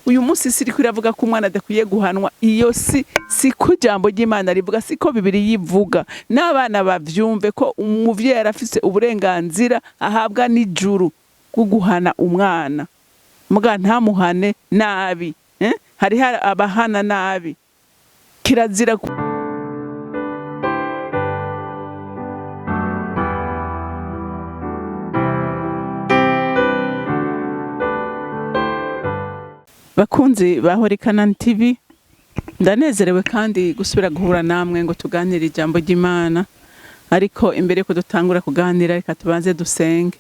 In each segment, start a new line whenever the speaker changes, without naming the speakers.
uyu munsi siri kwiravuga ko umwana adakwiye guhanwa, iyo siko ijambo ry'Imana rivuga, siko Bibiliya ivuga. N'abana bavyumve ko umuvyeyi arafise uburenganzira ahabwa n'ijuru bwo guhana umwana, muga ntamuhane nabi. Hari abahana nabi, kirazira bakunzi bahora CANAAN TV, ndanezerewe kandi gusubira guhura namwe ngo tuganire ijambo ry'Imana. Ariko imbere ko dutangura kuganira, reka tubanze dusenge.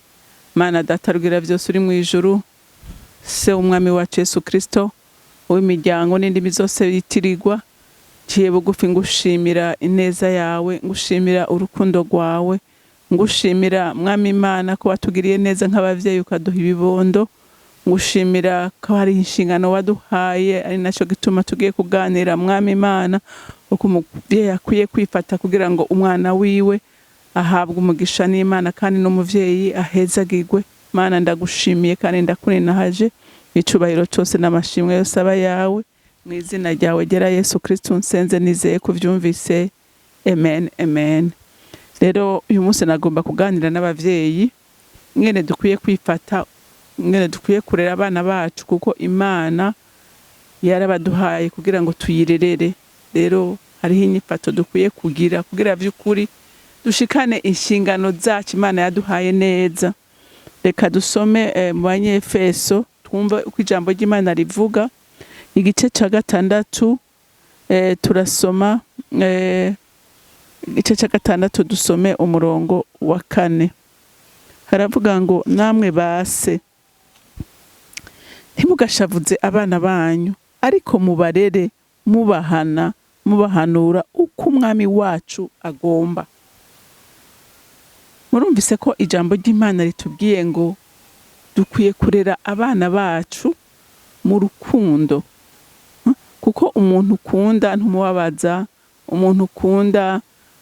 Mana Data rugira byose uri mu ijuru, se umwami wacu Yesu Kristo, w'imiryango n'indimi zose yitirirwa, ciye bugufi ngushimira ineza yawe, ngushimira urukundo rwawe, ngushimira mwami Imana ko watugiriye neza nk'abavyeyi ukaduha ibibondo, ngushimira ko hari inshingano waduhaye, ari naco gituma tugiye kuganira mwami Imana uko umuvyeyi akwiye kwifata kugira ngo umwana wiwe ahabwe umugisha n'Imana kandi n'umuvyeyi ahezagirwe. Mana ndagushimiye kandi ndakuninahaje, icubahiro cyose n'amashimwe yose aba yawe, mu izina ryawe gera Yesu Kristo nsenze nizeye kuvyumvise, amen amen. Rero uyu munsi nagomba kuganira n'abavyeyi ngene dukwiye kwifata, ngene dukwiye kurera abana bacu, kuko Imana yarabaduhaye kugira ngo tuyirerere. Rero hariho inyifato dukwiye kugira vy'ukuri dushikane inshingano zacu Imana yaduhaye neza. Reka dusome mu Banyefeso twumve uko ijambo ry'Imana rivuga, igice ca 6. Turasoma igice ca 6 dusome umurongo wa 4. Haravuga ngo namwe base ntimugashavuze abana banyu, ariko mubarere mubahana mubahanura uko umwami wacu agomba. Murumvise ko ijambo ry'Imana ritubwiye ngo dukwiye kurera abana bacu mu rukundo, kuko umuntu ukunda ntumubabaza, umuntu ukunda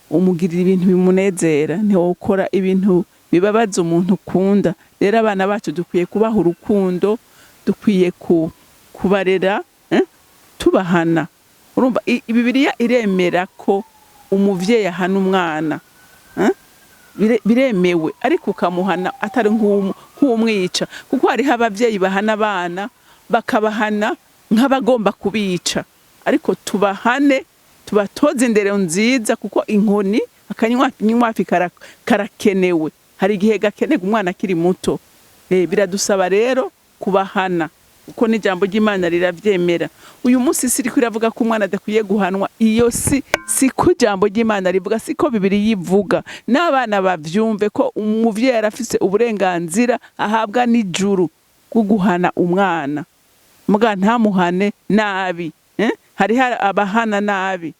umugirira ibintu bimunezera, ntiwokora ibintu bibabaza umuntu ukunda. Rero abana bacu dukwiye kubaha urukundo, dukwiye kubarera tubahana. Urumva Bibiliya iremera ko umuvyeyi ahana umwana, biremewe, ariko ukamuhana atari nk'umwica, kuko hariho abavyeyi bahana abana bakabahana nk'abagomba kubica. Ariko tubahane, tubatoze indero nziza, kuko inkoni akanywafi karakenewe, hari igihe gakenerwa umwana akiri muto. Biradusaba rero kubahana, uko n'ijambo ry'Imana riravyemera. Uyu munsi siri kwiravuga ko umwana adakwiye guhanwa, iyo siko ijambo ry'Imana rivuga, siko Bibiliya ivuga. N'abana bavyumve ko umuvyeyi arafise uburenganzira ahabwa n'ijuru bwo guhana umwana, muga ntamuhane nabi. Hari abahana nabi,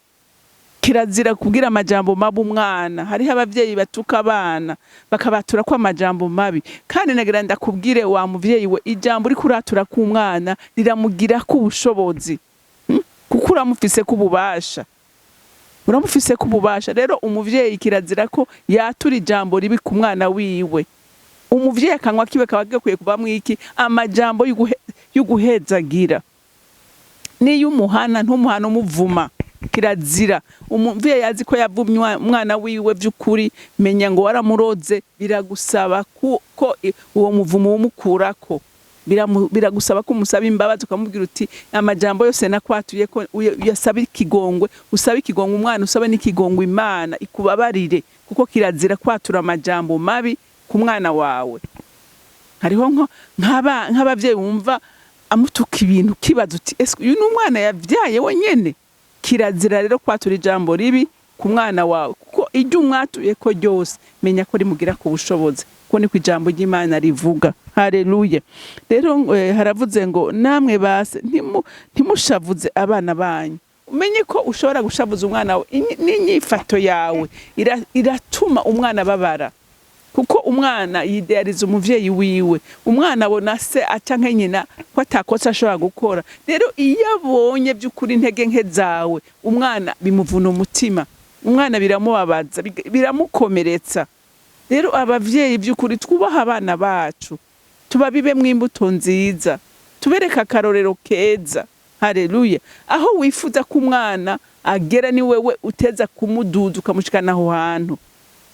kirazira kugira amajambo mabi umwana. Hariho abavyeyi batuka abana bakabatura ko amajambo mabi, kandi nagira ndakubwire wa muvyeyi we, ijambo uri kuratura ku mwana riramugira ku bushobozi, kuko uramufise kububasha, uramufise kububasha. Rero umuvyeyi kirazira ko yatura ijambo ribi ku mwana wiwe. Umuvyeyi akanwa kiwe kaba gakwiye kubamwo iki? Amajambo y'uguhezagira. Niyo umuhana ntumuhana umuvuma, kirazira. Umuvyeyi yazi ko yavumye umwana wiwe by'ukuri, menya ngo waramuroze, biragusaba ko uwo muvumo umukurako. Biragusaba ko umusaba imbabazi, ukamubwira uti amajambo yose nakwatuye ko yasaba ikigongwe, usaba ikigongwe umwana, usaba n'ikigongwe Imana ikubabarire, kuko kirazira kwatura amajambo mabi ku mwana wawe. Hariho nk'abavyeyi wumva amutuka ibintu, kibaza uti ese uyu n'umwana yavyaye wenyene. Kirazira rero kwatura ijambo ribi ku mwana wawe, kuko iryo umwatuye ko ryose menya ko rimugira ku bushobozi, kuko niko ijambo ry'Imana rivuga. Haleluya. Rero haravuze ngo namwe base ntimushavuze abana banyu. Umenye ko ushobora gushavuza umwana wawe, n'inyifato yawe iratuma umwana babara, kuko umwana yideariza umuvyeyi wiwe. Umwana abona se aca nyina ko atakosa ashobora gukora. Rero iyo abonye by'ukuri intege nke zawe, umwana bimuvuna umutima, umwana biramubabaza, biramukomeretsa. Rero abavyeyi by'ukuri twubaha abana bacu, tubabibe mw'imbuto nziza, tubereka akarorero keza. Haleluya. Aho wifuza ko umwana agera ni wewe uteza kumuduza ukamushikana aho hantu.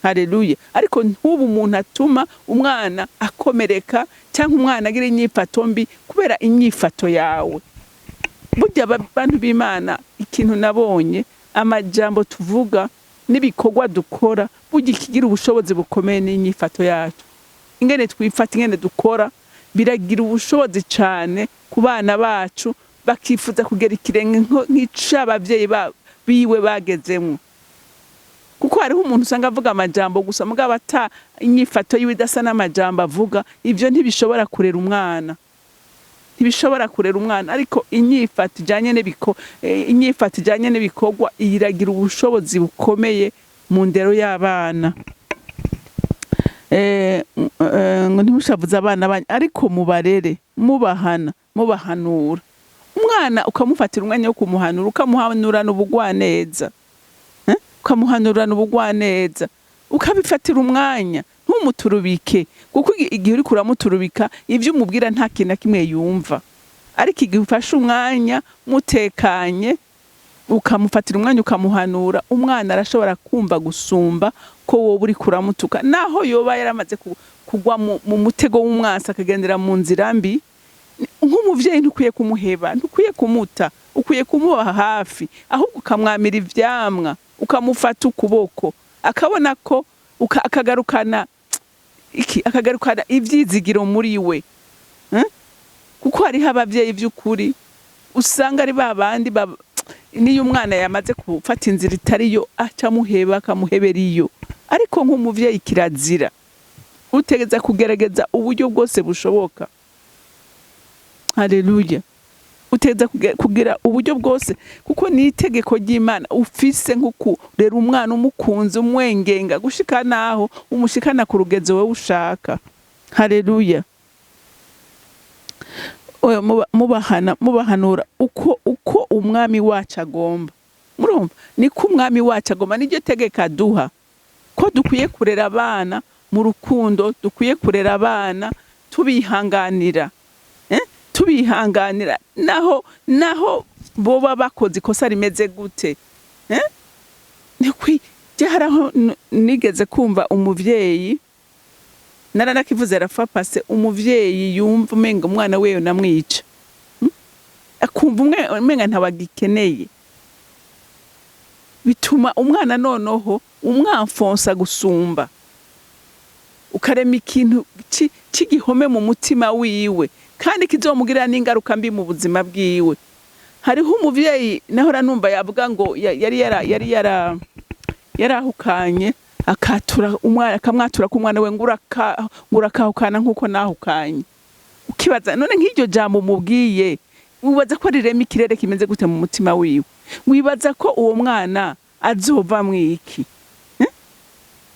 Haleluya. Ariko ntubu umuntu atuma umwana akomereka cyangwa umwana agira inyifato mbi kubera inyifato yawe. Burya abantu b'Imana ikintu nabonye amajambo tuvuga n'ibikorwa dukora burya ikigira ubushobozi bukomeye n'inyifato yacu. Ingene twifata ingene dukora biragira ubushobozi cyane ku bana bacu bakifuza kugera ikirenge nk'icabavyeyi biwe bagezemwo. Kuko hariho umuntu usanga avuga amajambo gusa mugabo ata inyifato yiwe idasa n'amajambo avuga, ivyo ntibishobora kurera umwana. Ntibishobora kurera umwana, ariko inyifato ijanye n'ibikorwa iragira ubushobozi bukomeye mu ndero y'abana. Ngo ntimushavuze abana banyu ariko mubarere, mubahanura. Umwana ukamufatira umwanya wo kumuhanura, ukamuhanurana ubugwaneza. Ukamuhanurana ubugwaneza, ukabifatira umwanya, ntumuturubike, kuko igihe uri kuramuturubika ivyo umubwira nta kintu kimwe yumva. Ariko igihe ufashe umwanya mutekanye ukamufatira umwanya ukamuhanura, umwana arashobora kumva gusumba ko wowe uri kuramutuka, naho yoba yaramaze kugwa mu mutego w'umwasa akagendera mu nzira mbi. Nk'umuvyeyi ntukwiye kumuheba, ntukwiye kumuta, ukwiye kumuba hafi, ahubwo ukamwamira ivyamwa, ukamufata ukuboko, akabona ko akagarukana ivyizigiro muri we. Kuko hariho abavyeyi vy'ukuri usanga ari babandi niyo umwana yamaze gufata inzira itariyo acamuheba akamuhebera iyo. Ariko nk'umuvyeyi kirazira, utegeza kugerageza uburyo bwose bushoboka. Haleluya. Uteza kugira uburyo bwose, kuko ni itegeko ry'Imana ufise nk'uku rero umwana umukunze umwengenga gushika naho umushikana ku rugezo wewe ushaka. Haleluya. Mubahanura uko umwami wacu agomba. Murumva niko umwami wacu agomba, niryo tegeko aduha ko dukwiye kurera abana mu rukundo, dukwiye kurera abana tubihanganira. Tubihanganira naho boba bakoze ikosa rimeze gute. Haraho nigeze kumva umuvyeyi naranakivuze arafa pase, umuvyeyi yumva umenga umwana wewe namwica, akumva umenga ntabagikeneye, bituma umwana noneho umwamfonsa gusumba, ukarema ikintu c'igihome mu mutima wiwe kandi kizomugirira n'ingaruka mbi mu buzima bwiwe. Hariho umuvyeyi nahora numva yavuga ngo yari yarahukanye akatura umwana, akamwatura ku mwana we ngurakahukana nkuko nahukanye. Ukibaza none nk'iryo jambo mubwiye, wibaza ko rirema ikirere kimeze gute mu mutima wiwe? Wibaza ko uwo mwana azova mwiki?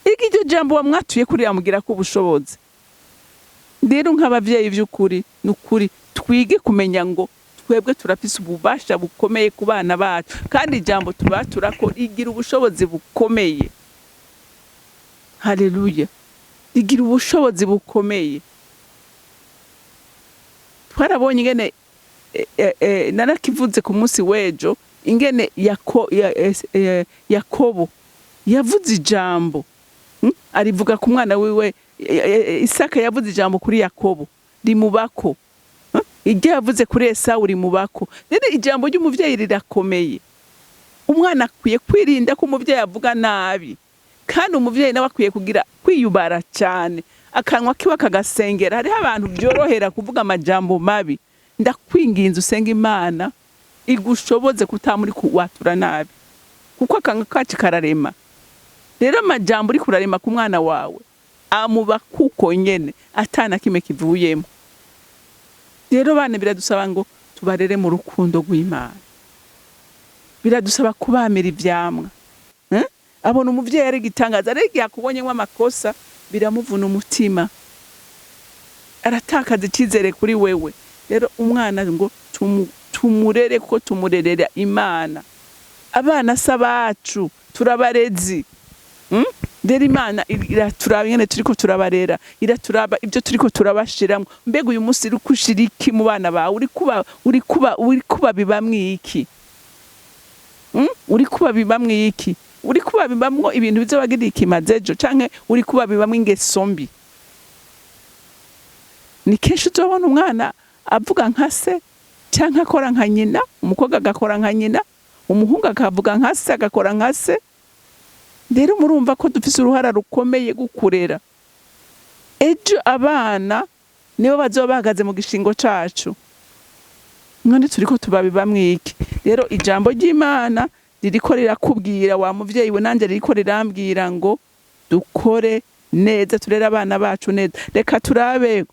Iryo jambo wamwatuye kuri yamugira ko ubushobozi. Rero nk'abavyeyi vy'ukuri n'ukuri twige kumenya ngo twebwe turafise ububasha bukomeye ku bana bacu, kandi ijambo tubatura ko rigira ubushobozi bukomeye. Haleluya. Rigira ubushobozi bukomeye. Twarabonye ingene narakivuze ku munsi wejo, ingene Yakobo yavuze ijambo, arivuga ku mwana wiwe Isaka, yavuze ijambo kuri Yakobo rimubako, iryo yavuze kuri Esawu rimubako. Rero ijambo ry'umuvyeyi rirakomeye. Umwana akwiye kwirinda ko umuvyeyi avuga nabi, kandi umuvyeyi nawe akwiye kugira kwiyubara cyane, akanwa kiwe kagasengera. Hariho abantu byorohera kuvuga amajambo mabi. Ndakwinginze usenga Imana igushoboze kutamuri kuwatura nabi, kuko akanwa kacu kararema. Rero amajambo uri kurarema ku mwana wawe amuba kuko nyene atana kimwe kivuyemo. Rero bana biradusaba ngo tubarere mu rukundo rw'Imana, biradusaba kubamira ivyamwa. Abona umuvyeyi ari gitangaza, ari yakubonyemo amakosa biramuvuna umutima, aratakaza ikizere kuri wewe. Rero umwana ngo tumurere ko tumurerera Imana. Abana sabacu turabarezi. Rero Imana iraturaba ingene turiko turabarera, iraturaba ibyo turiko turabashiramwo. Mbega uyu munsi uri kushiriki mu bana bawe, uri kuba bibamwe iki? Uri kuba bibamwe iki? Uri kuba bibamwo ibintu bizobagirira ikimazejo canke uri kuba bibamwe ingeso mbi? Ni kenshi uzobona umwana avuga nka se canke akora nka nyina, umukobwa agakora nka nyina, umuhungu akavuga nka se agakora nka se. Rero murumva ko dufise uruhara rukomeye gukurera. Ejo abana nibo bazoba bahagaze mu gishingo cacu. None turiko tubabibamwe iki? Rero ijambo ry'Imana ririko rirakubwira wa muvyeyi we, nanje ririko rirambwira ngo dukore neza, turera abana bacu neza. Reka turabe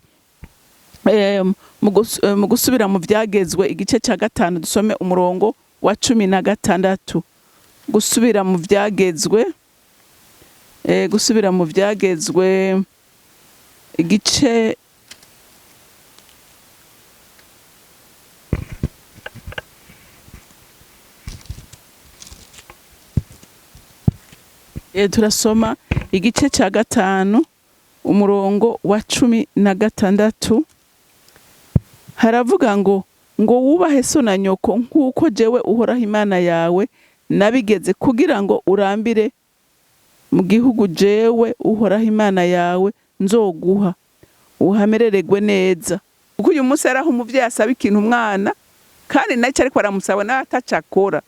mu gusubira mu vyagezwe igice ca 5 dusome umurongo wa 16. Gusubira mu vyagezwe gusubira mu vyagezwe igice turasoma igice ca 5 umurongo wa 16. Haravuga ngo wubahe so na nyoko nk'uko jewe uhoraho Imana yawe nabigeze, kugira ngo urambire mu gihugu jewe uhoraho Imana yawe nzoguha, uhamerererwe neza. Kuko uyu munsi araho umuvyeyi asaba ikintu umwana kandi nacyo ariko aramusaba nawe atacakora.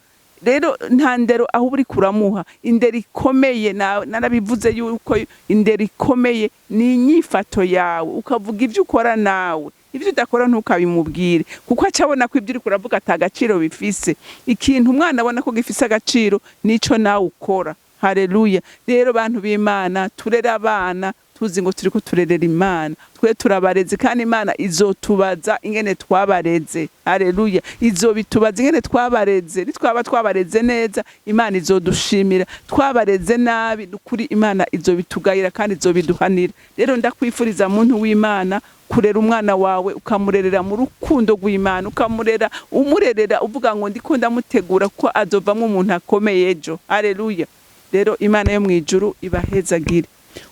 Rero nta ndero aho uri kuramuha. Indero ikomeye, narabivuze yuko indero ikomeye ni inyifato yawe, ukavuga ivyo ukora nawe, ivyo udakora ntukabimubwire, kuko acabona ko ivyo uri kuravuga atagaciro bifise. Ikintu umwana abona ko gifise agaciro nico nawe ukora. Haleluya. Rero bantu b'Imana, turera abana tuzi ngo turiko turerera Imana. Twe turabareze kandi Imana izotubaza ingene twabareze. Haleluya. Izobitubaza ingene twabareze. Nitwaba twabareze neza, Imana izodushimira. Twabareze nabi, kuri Imana izobitugayira kandi izobiduhanira. Rero ndakwifuriza muntu w'Imana kurera umwana wawe, ukamurerera mu rukundo rw'Imana, umurerera uvuga ngo ndiko ndamutegura ko azovamwo umuntu akomeye ejo. Haleluya. Rero Imana yo mwijuru ibahezagire.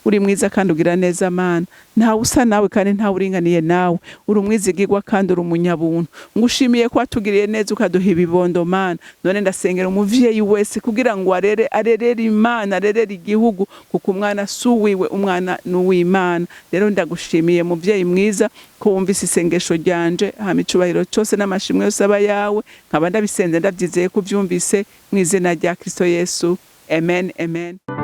Uri mwiza kandi ugira neza Mana. Nta usa nawe kandi nta uringaniye nawe. Uri umwizigirwa kandi uri umunyabuntu. Ngushimiye ko watugiriye neza ukaduha ibibondo Mana. None ndasengera umuvyeyi wese kugira ngo arerere Imana, arerere igihugu, kuko umwana suwiwe, umwana n'uw'Imana. Rero ndagushimiye muvyeyi mwiza ko wumvise isengesho ryanje, hama icubahiro cyose n'amashimwe yose aba yawe. Nkaba ndabisenze ndavyizeye ko vyumvise mu izina rya Kristo Yesu. Amen, amen.